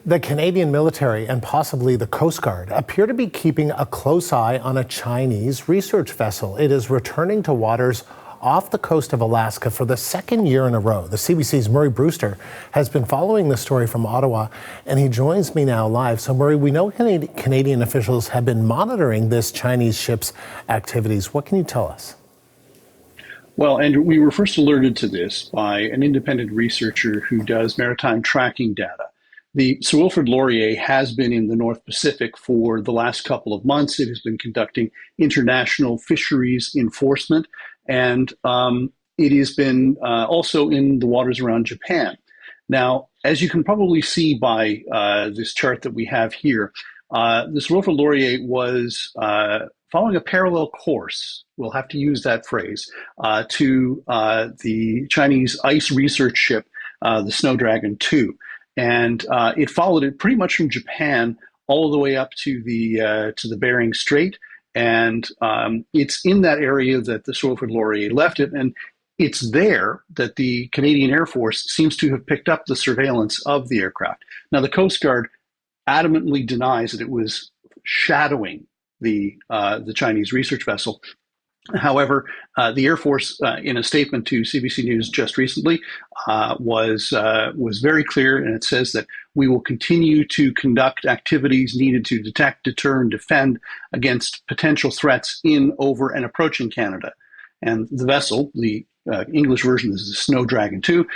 The Canadian military and possibly the Coast Guard appear to be keeping a close eye on a Chinese research vessel. It is returning to waters off the coast of Alaska for the second year in a row. The CBC's Murray Brewster has been following the story from Ottawa, and he joins me now live. So, Murray, we know Canadian officials have been monitoring this Chinese ship's activities. What can you tell us? Well, Andrew, we were first alerted to this by an independent researcher who does maritime tracking data. The Sir Wilfrid Laurier has been in the North Pacific for the last couple of months. It has been conducting international fisheries enforcement, and it has been also in the waters around Japan. Now, as you can probably see by this chart that we have here, the Sir Wilfrid Laurier was following a parallel course, we'll have to use that phrase, to the Chinese ice research ship, the Snowdragon 2. And it followed it pretty much from Japan all the way up to the Bering Strait. And it's in that area that the Sir Wilfrid Laurier left it. And it's there that the Canadian Air Force seems to have picked up the surveillance of the aircraft. Now, the Coast Guard adamantly denies that it was shadowing the Chinese research vessel. However, the Air Force, in a statement to CBC News just recently, was very clear, and it says that we will continue to conduct activities needed to detect, deter, and defend against potential threats in, over, and approaching Canada. And the vessel, the English version is the Snowdragon 2,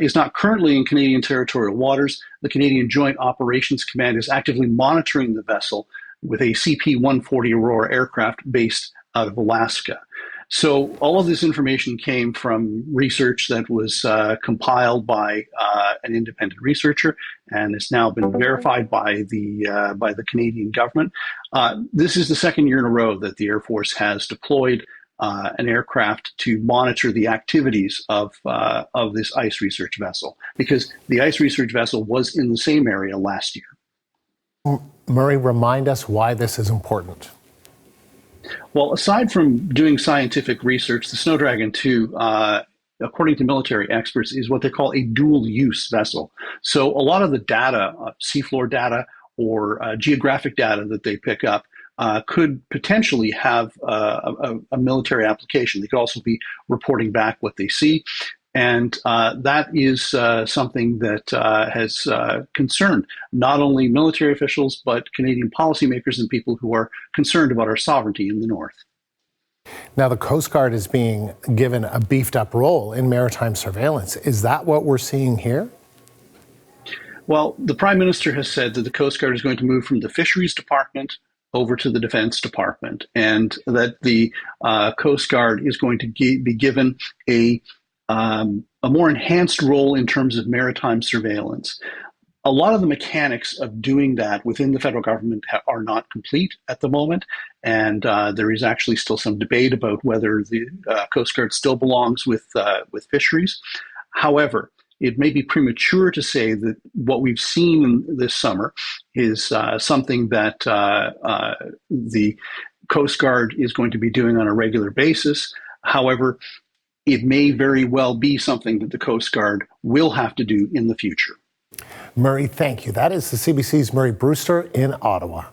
is not currently in Canadian territorial waters. The Canadian Joint Operations Command is actively monitoring the vessel with a CP-140 Aurora aircraft based out of Alaska. So all of this information came from research that was compiled by an independent researcher, and it's now been verified by the Canadian government. This is the second year in a row that the Air Force has deployed an aircraft to monitor the activities of this ice research vessel, because the ice research vessel was in the same area last year. Murray, remind us why this is important. Well, aside from doing scientific research, the Snowdragon 2, according to military experts, is what they call a dual-use vessel. So a lot of the data, seafloor data or geographic data that they pick up, could potentially have a military application. They could also be reporting back what they see. And that is something that has concerned not only military officials, but Canadian policymakers and people who are concerned about our sovereignty in the North. Now, the Coast Guard is being given a beefed up role in maritime surveillance. Is that what we're seeing here? Well, the Prime Minister has said that the Coast Guard is going to move from the Fisheries Department over to the Defense Department, and that the Coast Guard is going to be given a more enhanced role in terms of maritime surveillance. A lot of the mechanics of doing that within the federal government are not complete at the moment, and there is actually still some debate about whether the Coast Guard still belongs with fisheries. However, it may be premature to say that what we've seen this summer is something that the Coast Guard is going to be doing on a regular basis. However, it may very well be something that the Coast Guard will have to do in the future. Murray, thank you. That is the CBC's Murray Brewster in Ottawa.